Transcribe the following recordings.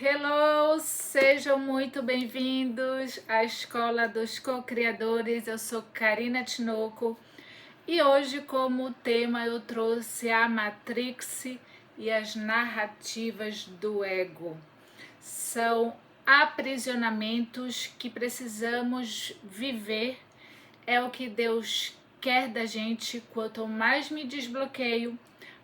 Hello, sejam muito bem-vindos à Escola dos Co-Criadores. Eu sou Karina Tinoco e hoje, como tema, eu trouxe a Matrix e as narrativas do ego. São aprisionamentos que precisamos viver, é o que Deus quer da gente. Quanto mais me desbloqueio,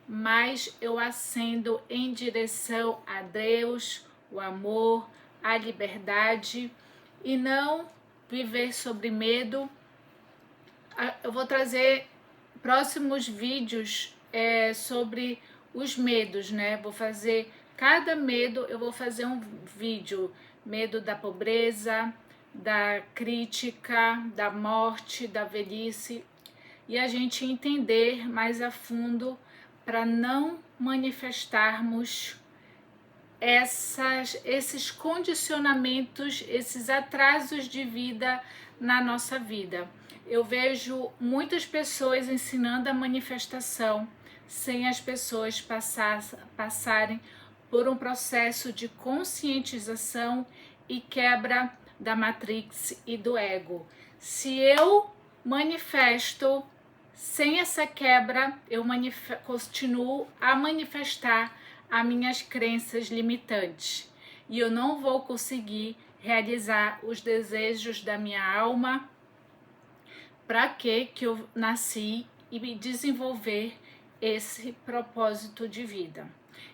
mais eu ascendo em direção a Deus, o amor, a liberdade e não viver sobre medo. Eu vou trazer próximos vídeos sobre os medos, né? Vou fazer cada medo, eu vou fazer um vídeo: medo da pobreza, da crítica, da morte, da velhice, e a gente entender mais a fundo para não manifestarmos esses condicionamentos, esses atrasos de vida na nossa vida. Eu vejo muitas pessoas ensinando a manifestação sem as pessoas passarem por um processo de conscientização e quebra da Matrix e do ego. Se eu manifesto sem essa quebra, eu continuo a manifestar as minhas crenças limitantes e eu não vou conseguir realizar os desejos da minha alma, para que eu nasci, e me desenvolver esse propósito de vida.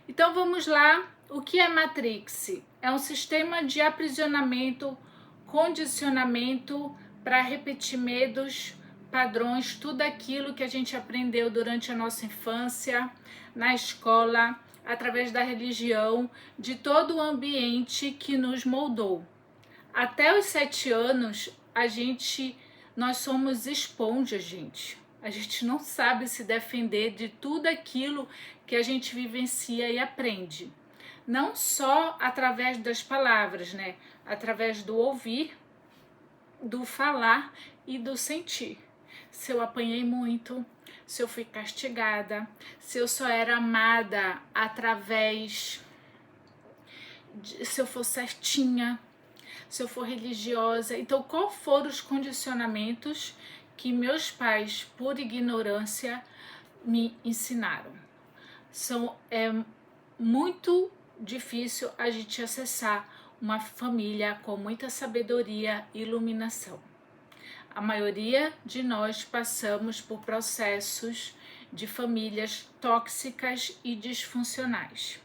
Então vamos lá. O que é Matrix? É um sistema de aprisionamento, condicionamento para repetir medos, padrões, tudo aquilo que a gente aprendeu durante a nossa infância, na escola, através da religião, de todo o ambiente que nos moldou. Até os 7 anos, nós somos esponja, gente. A gente não sabe se defender de tudo aquilo que a gente vivencia e aprende. Não só através das palavras, né? Através do ouvir, do falar e do sentir. Se eu apanhei muito, se eu fui castigada, se eu só era amada se eu for certinha, se eu for religiosa. Então, qual foram os condicionamentos que meus pais, por ignorância, me ensinaram? É muito difícil a gente acessar uma família com muita sabedoria e iluminação. A maioria de nós passamos por processos de famílias tóxicas e disfuncionais.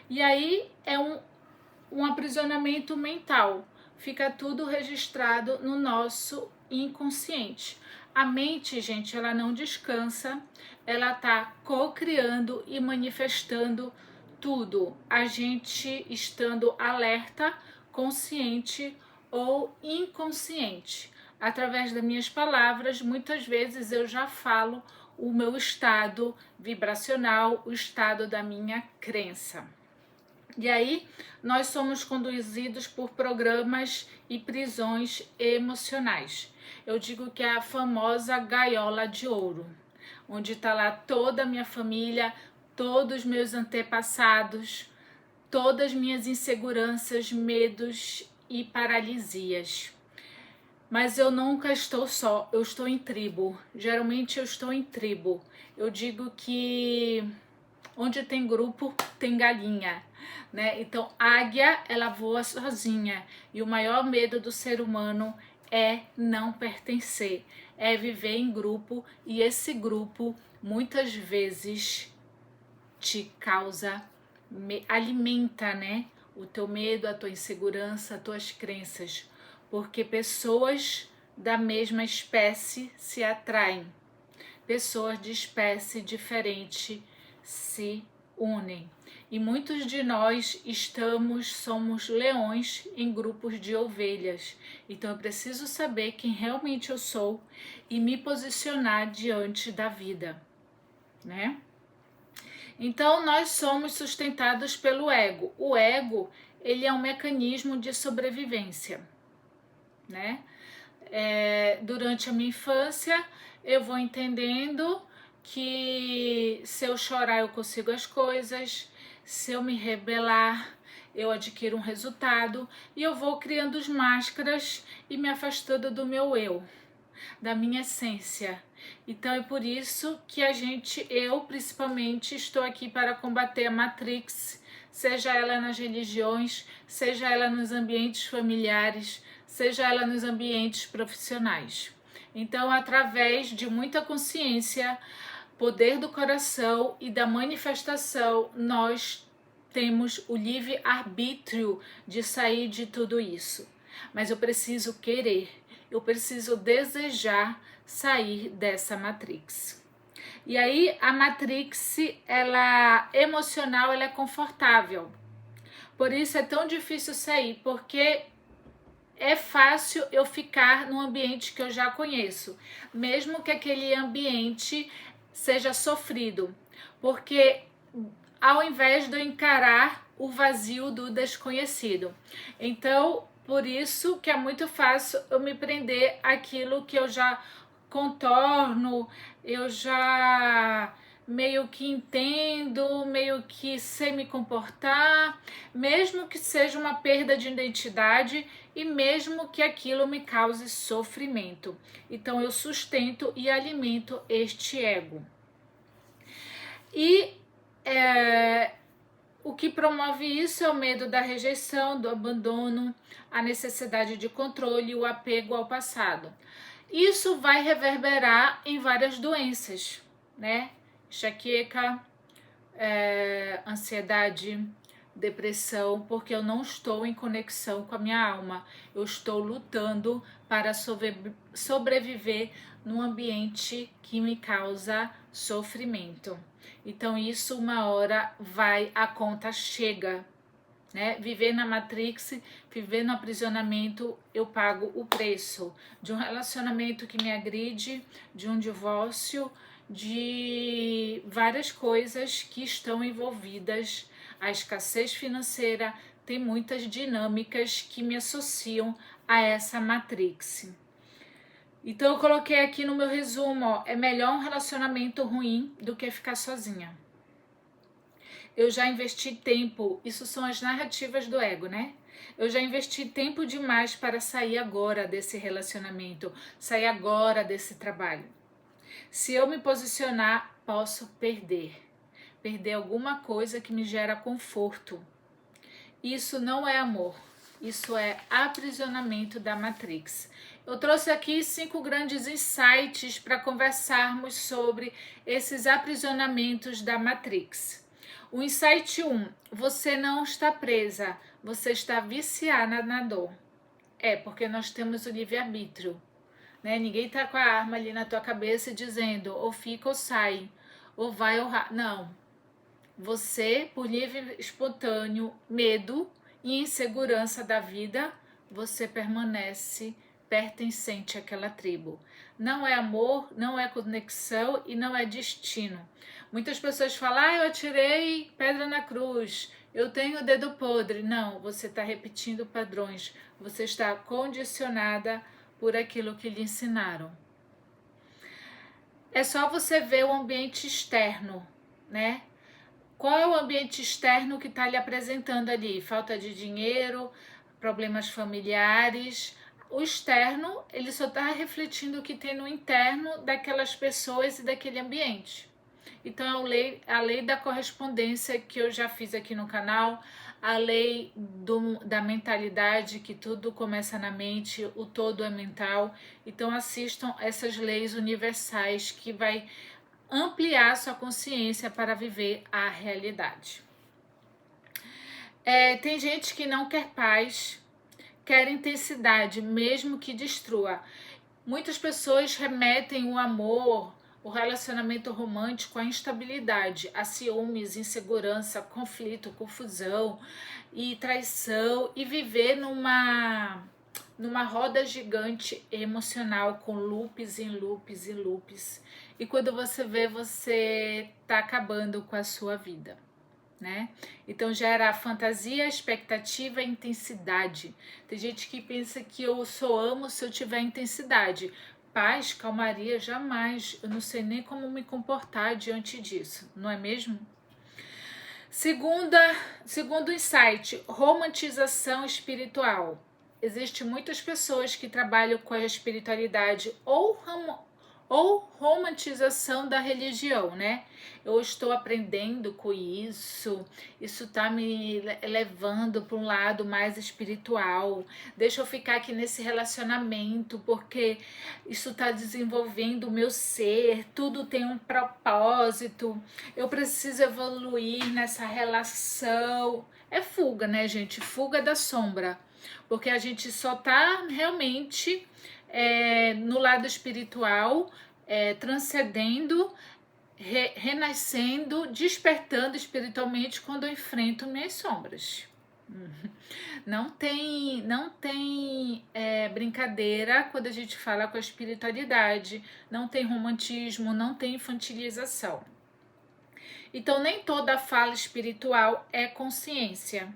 E aí é um aprisionamento mental. Fica tudo registrado no nosso inconsciente. A mente, gente, ela não descansa, ela tá co-criando e manifestando tudo. A gente estando alerta, consciente ou inconsciente. Através das minhas palavras, muitas vezes eu já falo o meu estado vibracional, o estado da minha crença. E aí, nós somos conduzidos por programas e prisões emocionais. Eu digo que é a famosa gaiola de ouro, onde está lá toda a minha família, todos os meus antepassados, todas as minhas inseguranças, medos e paralisias. Mas eu nunca estou só, eu estou em tribo. Geralmente eu estou em tribo. Eu digo que onde tem grupo, tem galinha, né? Então, águia, ela voa sozinha. E o maior medo do ser humano é não pertencer, é viver em grupo. E esse grupo, muitas vezes, te causa, alimenta, né? O teu medo, a tua insegurança, as tuas crenças. Porque pessoas da mesma espécie se atraem. Pessoas de espécie diferente se unem. E muitos de nós somos leões em grupos de ovelhas. Então eu preciso saber quem realmente eu sou e me posicionar diante da vida, né? Então nós somos sustentados pelo ego. O ego, ele é um mecanismo de sobrevivência, né? Durante a minha infância, eu vou entendendo que se eu chorar eu consigo as coisas, se eu me rebelar eu adquiro um resultado e eu vou criando as máscaras e me afastando do meu eu, da minha essência. Então é por isso que eu principalmente estou aqui para combater a Matrix, seja ela nas religiões, seja ela nos ambientes familiares, seja ela nos ambientes profissionais. Então, através de muita consciência, poder do coração e da manifestação, nós temos o livre-arbítrio de sair de tudo isso. Mas eu preciso querer, eu preciso desejar sair dessa Matrix. E aí a Matrix, ela emocional, ela é confortável. Por isso é tão difícil sair, porque é fácil eu ficar num ambiente que eu já conheço, mesmo que aquele ambiente seja sofrido, porque ao invés de eu encarar o vazio do desconhecido. Então, por isso que é muito fácil eu me prender àquilo que eu já contorno, eu já meio que entendo, meio que sei me comportar, mesmo que seja uma perda de identidade e mesmo que aquilo me cause sofrimento. Então eu sustento e alimento este ego. E o que promove isso é o medo da rejeição, do abandono, a necessidade de controle e o apego ao passado. Isso vai reverberar em várias doenças, né? Enxaqueca, ansiedade, depressão, porque eu não estou em conexão com a minha alma. Eu estou lutando para sobreviver num ambiente que me causa sofrimento. Então isso uma hora a conta chega, né? Viver na Matrix, viver no aprisionamento, eu pago o preço de um relacionamento que me agride, de um divórcio, de várias coisas que estão envolvidas. A escassez financeira, tem muitas dinâmicas que me associam a essa Matrix. Então eu coloquei aqui no meu resumo, ó, é melhor um relacionamento ruim do que ficar sozinha. Eu já investi tempo, isso são as narrativas do ego, né? Eu já investi tempo demais para sair agora desse relacionamento, sair agora desse trabalho. Se eu me posicionar, posso perder alguma coisa que me gera conforto. Isso não é amor, isso é aprisionamento da Matrix. Eu trouxe aqui 5 grandes insights para conversarmos sobre esses aprisionamentos da Matrix. O insight 1, você não está presa, você está viciada na dor. Porque nós temos o livre-arbítrio, né? Ninguém está com a arma ali na tua cabeça dizendo ou fica ou sai, ou vai ou não. Você, por livre, espontâneo medo e insegurança da vida, você permanece pertencente àquela tribo. Não é amor, não é conexão e não é destino. Muitas pessoas falam, eu atirei pedra na cruz, eu tenho o dedo podre. Não, você está repetindo padrões, você está condicionada por aquilo que lhe ensinaram. É só você ver o ambiente externo, né? Qual é o ambiente externo que está lhe apresentando ali? Falta de dinheiro, problemas familiares. O externo, ele só está refletindo o que tem no interno daquelas pessoas e daquele ambiente. Então, a lei da correspondência que eu já fiz aqui no canal, a lei da mentalidade, que tudo começa na mente, o todo é mental. Então, assistam essas leis universais que vai ampliar sua consciência para viver a realidade. Tem gente que não quer paz, quer intensidade, mesmo que destrua. Muitas pessoas remetem o amor, o relacionamento romântico à instabilidade, a ciúmes, insegurança, conflito, confusão e traição, e viver numa roda gigante emocional com loops em loops e loops. E quando você vê, você tá acabando com a sua vida, né? Então gera fantasia, expectativa e intensidade. Tem gente que pensa que eu só amo se eu tiver intensidade. Paz, calmaria, jamais. Eu não sei nem como me comportar diante disso, não é mesmo? Segundo insight, romantização espiritual. Existem muitas pessoas que trabalham com a espiritualidade ou romantização da religião, né? Eu estou aprendendo com isso está me levando para um lado mais espiritual. Deixa eu ficar aqui nesse relacionamento, porque isso está desenvolvendo o meu ser, tudo tem um propósito, eu preciso evoluir nessa relação. É fuga, né, gente? Fuga da sombra, porque a gente só tá realmente no lado espiritual, transcendendo, renascendo, despertando espiritualmente quando eu enfrento minhas sombras. Não tem brincadeira quando a gente fala com a espiritualidade, não tem romantismo, não tem infantilização. Então, nem toda fala espiritual é consciência.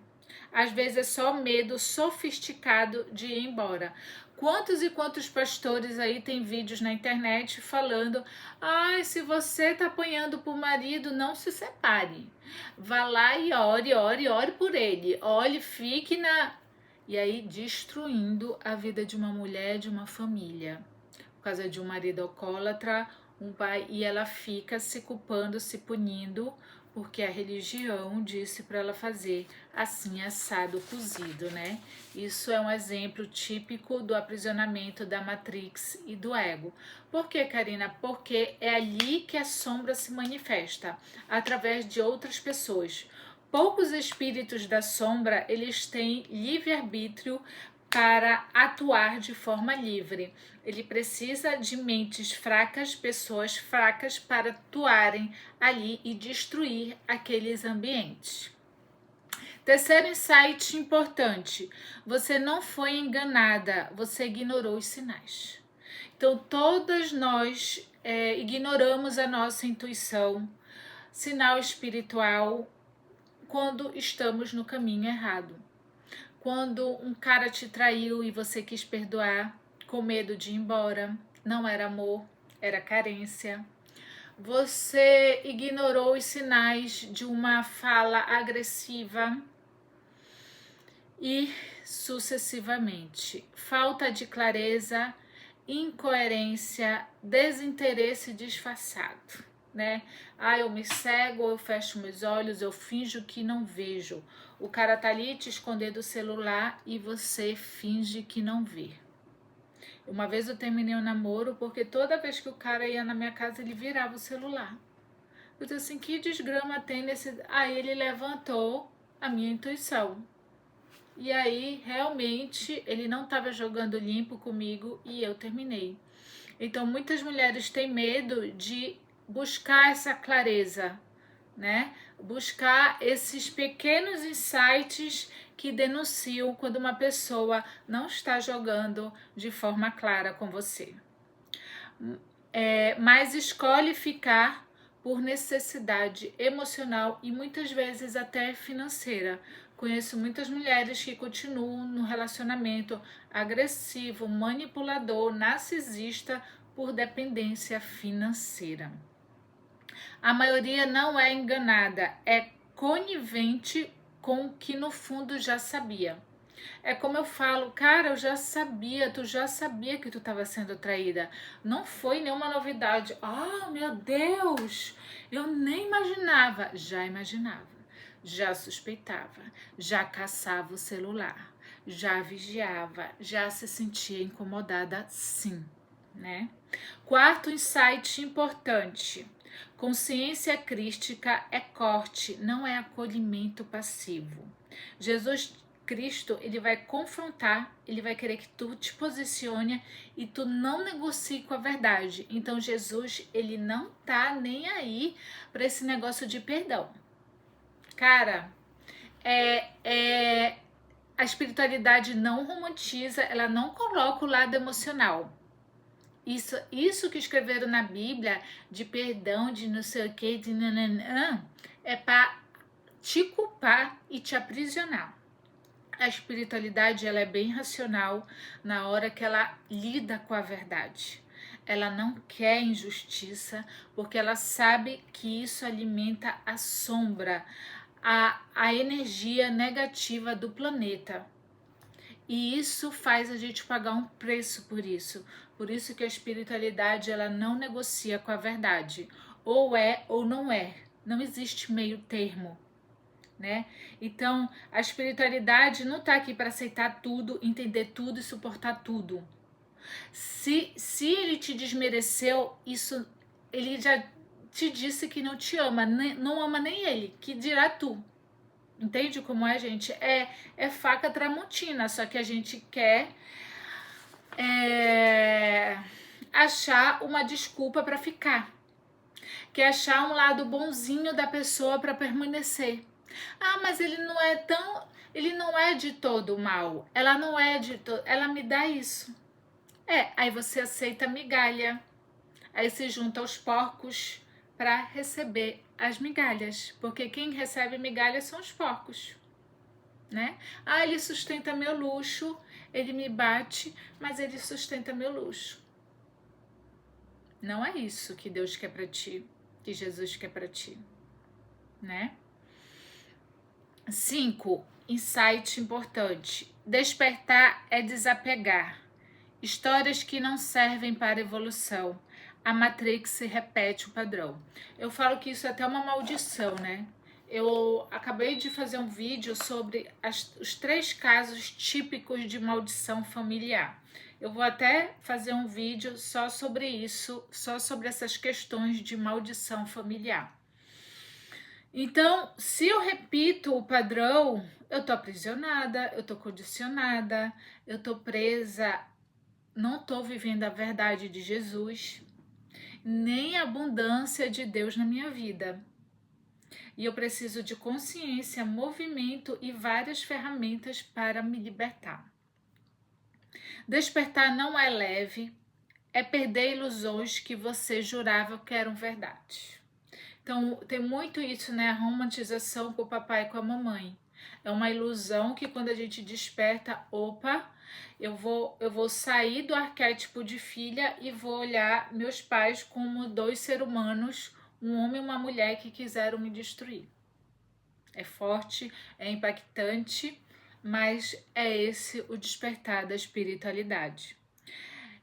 Às vezes é só medo sofisticado de ir embora. Quantos e quantos pastores aí tem vídeos na internet falando: ai, se você tá apanhando por marido, não se separe. Vá lá e ore por ele. Olhe, fique na... E aí destruindo a vida de uma mulher, de uma família. Por causa de um marido alcoólatra, um pai, e ela fica se culpando, se punindo, porque a religião disse para ela fazer assim, assado, cozido, né? Isso é um exemplo típico do aprisionamento da Matrix e do ego. Por que, Karina? Porque é ali que a sombra se manifesta, através de outras pessoas. Poucos espíritos da sombra, eles têm livre-arbítrio para atuar de forma livre. Ele precisa de mentes fracas, pessoas fracas para atuarem ali e destruir aqueles ambientes. Terceiro insight importante: você não foi enganada, você ignorou os sinais. Então, todas nós ignoramos a nossa intuição, sinal espiritual, quando estamos no caminho errado. Quando um cara te traiu e você quis perdoar, com medo de ir embora, não era amor, era carência. Você ignorou os sinais de uma fala agressiva e sucessivamente. Falta de clareza, incoerência, desinteresse disfarçado, né? Ah, eu me cego, eu fecho meus olhos, eu finjo que não vejo. O cara tá ali te escondendo o celular e você finge que não vê. Uma vez eu terminei um namoro porque toda vez que o cara ia na minha casa, ele virava o celular. Eu disse assim, que desgrama tem nesse... Aí ele levantou a minha intuição. E aí, realmente, ele não estava jogando limpo comigo e eu terminei. Então, muitas mulheres têm medo de buscar essa clareza, né? Buscar esses pequenos insights que denunciam quando uma pessoa não está jogando de forma clara com você. Mas escolhe ficar por necessidade emocional e muitas vezes até financeira. Conheço muitas mulheres que continuam no relacionamento agressivo, manipulador, narcisista por dependência financeira. A maioria não é enganada, é conivente com o que no fundo já sabia. É como eu falo, cara, eu já sabia, tu já sabia que tu estava sendo traída. Não foi nenhuma novidade. Ah, meu Deus, eu nem imaginava. Já imaginava, já suspeitava, já caçava o celular, já vigiava, já se sentia incomodada, sim, né? Quarto insight importante: consciência crística é corte, não é acolhimento passivo. Jesus Cristo, ele vai confrontar, ele vai querer que tu te posicione e tu não negocie com a verdade. Então Jesus, ele não tá nem aí para esse negócio de perdão. Cara, a espiritualidade não romantiza, ela não coloca o lado emocional. Isso que escreveram na Bíblia, de perdão, de não sei o que, de nananã, é para te culpar e te aprisionar. A espiritualidade, ela é bem racional na hora que ela lida com a verdade. Ela não quer injustiça, porque ela sabe que isso alimenta a sombra, a energia negativa do planeta. E isso faz a gente pagar um preço por isso. Por isso que a espiritualidade, ela não negocia com a verdade. Ou é ou não é. Não existe meio termo, né? Então, a espiritualidade não está aqui para aceitar tudo, entender tudo e suportar tudo. Se ele te desmereceu, isso ele já te disse que não te ama, não ama nem ele, que dirá tu. Entende como é, gente? É faca tramontina, só que a gente quer achar uma desculpa para ficar. Quer achar um lado bonzinho da pessoa para permanecer. Ah, mas ele não é de todo mal. Ela não é de todo, ela me dá isso. Aí você aceita a migalha. Aí se junta aos porcos para receber as migalhas, porque quem recebe migalhas são os porcos, né? Ah, ele sustenta meu luxo, ele me bate, mas ele sustenta meu luxo. Não é isso que Deus quer para ti, que Jesus quer para ti, né? 5. Insight importante. Despertar é desapegar. Histórias que não servem para evolução. A Matrix se repete o padrão. Eu falo que isso é até uma maldição, né? Eu acabei de fazer um vídeo sobre os 3 casos típicos de maldição familiar. Eu vou até fazer um vídeo só sobre isso, só sobre essas questões de maldição familiar. Então, se eu repito o padrão, eu tô aprisionada, eu tô condicionada, eu tô presa, não tô vivendo a verdade de Jesus, nem a abundância de Deus na minha vida. E eu preciso de consciência, movimento e várias ferramentas para me libertar. Despertar não é leve, é perder ilusões que você jurava que eram verdade. Então, tem muito isso, né? A romantização com o papai e com a mamãe. É uma ilusão que quando a gente desperta, opa, eu vou sair do arquétipo de filha e vou olhar meus pais como 2 seres humanos, um homem e uma mulher que quiseram me destruir. É forte, é impactante, mas é esse o despertar da espiritualidade.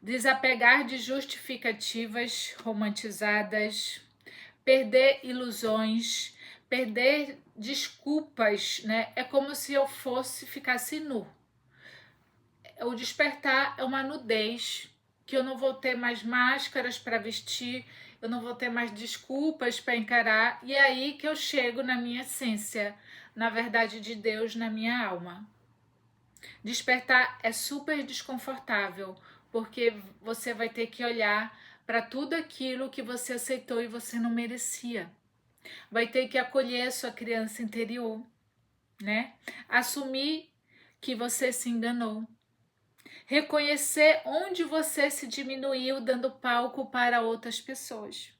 Desapegar de justificativas romantizadas, perder ilusões, perder desculpas, né? É como se eu ficasse nu. O despertar é uma nudez, que eu não vou ter mais máscaras para vestir, eu não vou ter mais desculpas para encarar, e é aí que eu chego na minha essência, na verdade de Deus na minha alma. Despertar é super desconfortável, porque você vai ter que olhar para tudo aquilo que você aceitou e você não merecia. Vai ter que acolher a sua criança interior, né? Assumir que você se enganou. Reconhecer onde você se diminuiu dando palco para outras pessoas.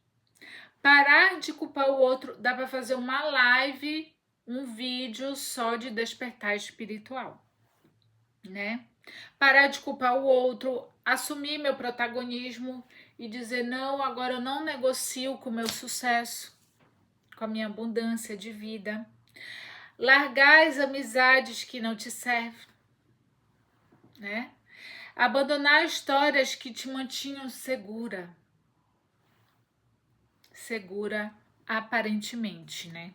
Parar de culpar o outro, dá para fazer uma live, um vídeo só de despertar espiritual, né? Parar de culpar o outro, assumir meu protagonismo e dizer não, agora eu não negocio com o meu sucesso, com a minha abundância de vida. Largar as amizades que não te servem, né? Abandonar histórias que te mantinham segura. Segura aparentemente, né?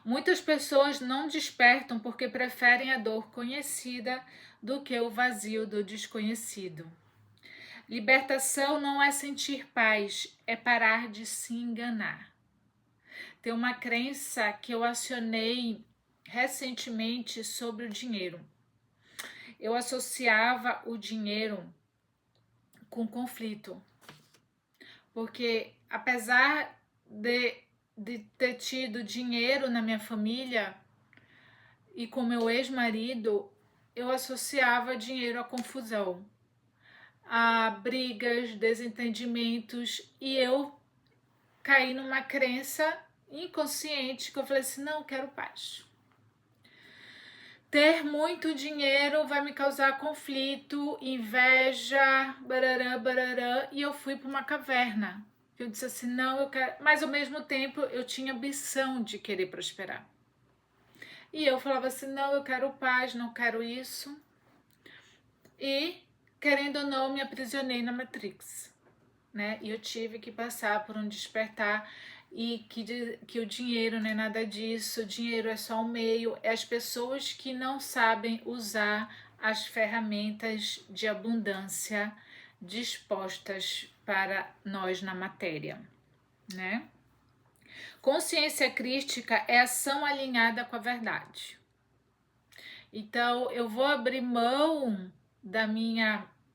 Muitas pessoas não despertam porque preferem a dor conhecida do que o vazio do desconhecido. Libertação não é sentir paz, é parar de se enganar. Tem uma crença que eu acionei recentemente sobre o dinheiro. Eu associava o dinheiro com conflito, porque apesar de ter tido dinheiro na minha família e com meu ex-marido, eu associava dinheiro à confusão, a brigas, desentendimentos, e eu caí numa crença inconsciente que eu falei assim, não, eu quero paz. Ter muito dinheiro vai me causar conflito, inveja, barará, barará, e eu fui para uma caverna. Eu disse assim, não, eu quero... Mas ao mesmo tempo eu tinha ambição de querer prosperar. E eu falava assim, não, eu quero paz, não quero isso. E, querendo ou não, me aprisionei na Matrix, né? E eu tive que passar por um despertar e que o dinheiro não é nada disso, o dinheiro é só um meio, é as pessoas que não sabem usar as ferramentas de abundância dispostas para nós na matéria, né? Consciência crística é ação alinhada com a verdade. Então, eu vou abrir mão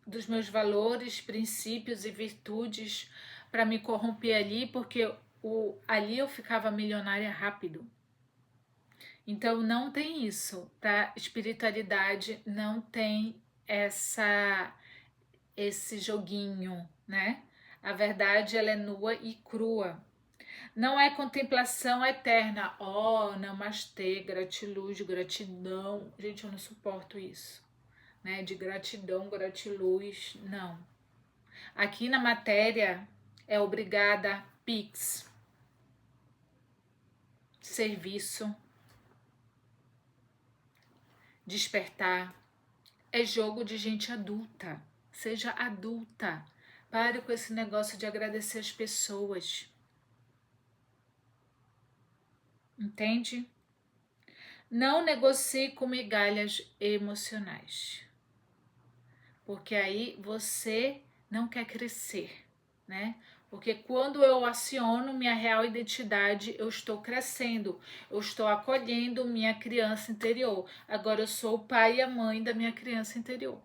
dos meus valores, princípios e virtudes para me corromper ali, porque ali eu ficava milionária rápido. Então, não tem isso, tá? Espiritualidade não tem esse joguinho, né? A verdade, ela é nua e crua. Não é contemplação eterna. Oh, namastê, gratiluz, gratidão. Gente, eu não suporto isso, né? De gratidão, gratiluz, não. Aqui na matéria é obrigada Pix, serviço, despertar. É jogo de gente adulta. Seja adulta. Pare com esse negócio de agradecer as pessoas. Entende? Não negocie com migalhas emocionais, porque aí você não quer crescer, né? Porque quando eu aciono minha real identidade, eu estou crescendo, eu estou acolhendo minha criança interior. Agora eu sou o pai e a mãe da minha criança interior.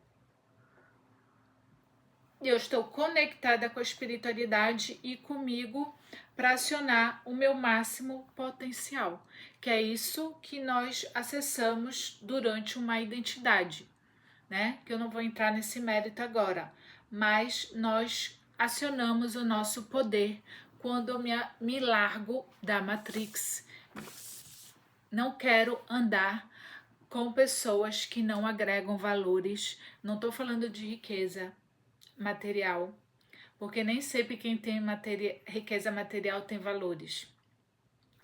E eu estou conectada com a espiritualidade e comigo para acionar o meu máximo potencial, que é isso que nós acessamos durante uma identidade, né? Que eu não vou entrar nesse mérito agora, mas nós acionamos o nosso poder quando eu me largo da Matrix. Não quero andar com pessoas que não agregam valores. Não estou falando de riqueza material, porque nem sempre quem tem riqueza material tem valores.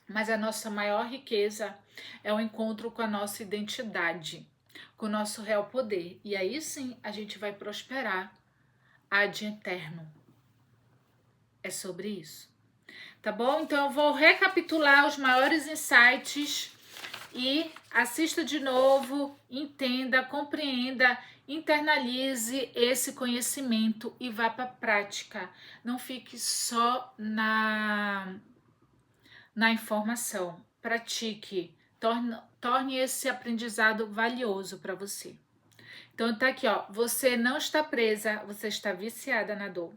Mas a nossa maior riqueza é o encontro com a nossa identidade, com o nosso real poder. E aí sim a gente vai prosperar ad eterno. É sobre isso. Tá bom? Então eu vou recapitular os maiores insights e assista de novo, entenda, compreenda, internalize esse conhecimento e vá para a prática. Não fique só na informação. Pratique, torne esse aprendizado valioso para você. Então tá aqui, ó, você não está presa, você está viciada na dor.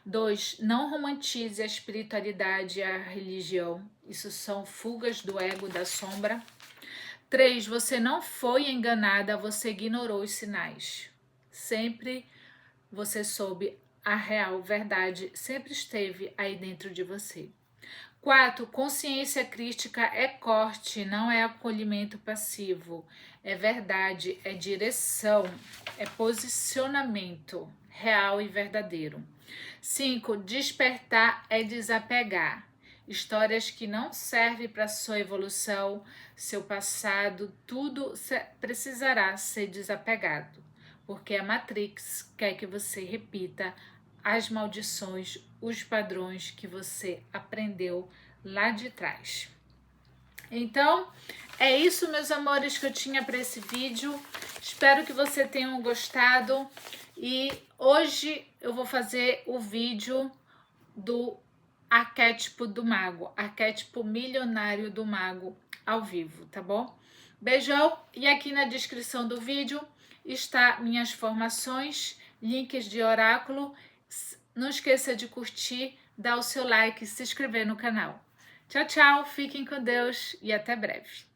2, não romantize a espiritualidade e a religião. Isso são fugas do ego, da sombra. 3, você não foi enganada, você ignorou os sinais. Sempre você soube a real verdade, sempre esteve aí dentro de você. 4, consciência crítica é corte, não é acolhimento passivo. É verdade, é direção, é posicionamento real e verdadeiro. 5, despertar é desapegar. Histórias que não servem para sua evolução, seu passado, tudo precisará ser desapegado, porque a Matrix quer que você repita as maldições, os padrões que você aprendeu lá de trás. Então, é isso, meus amores, que eu tinha para esse vídeo. Espero que vocês tenham gostado. E hoje eu vou fazer o vídeo do arquétipo do mago, arquétipo milionário do mago ao vivo, tá bom? Beijão, e aqui na descrição do vídeo está minhas formações, links de oráculo. Não esqueça de curtir, dar o seu like e se inscrever no canal. Tchau, tchau, fiquem com Deus e até breve.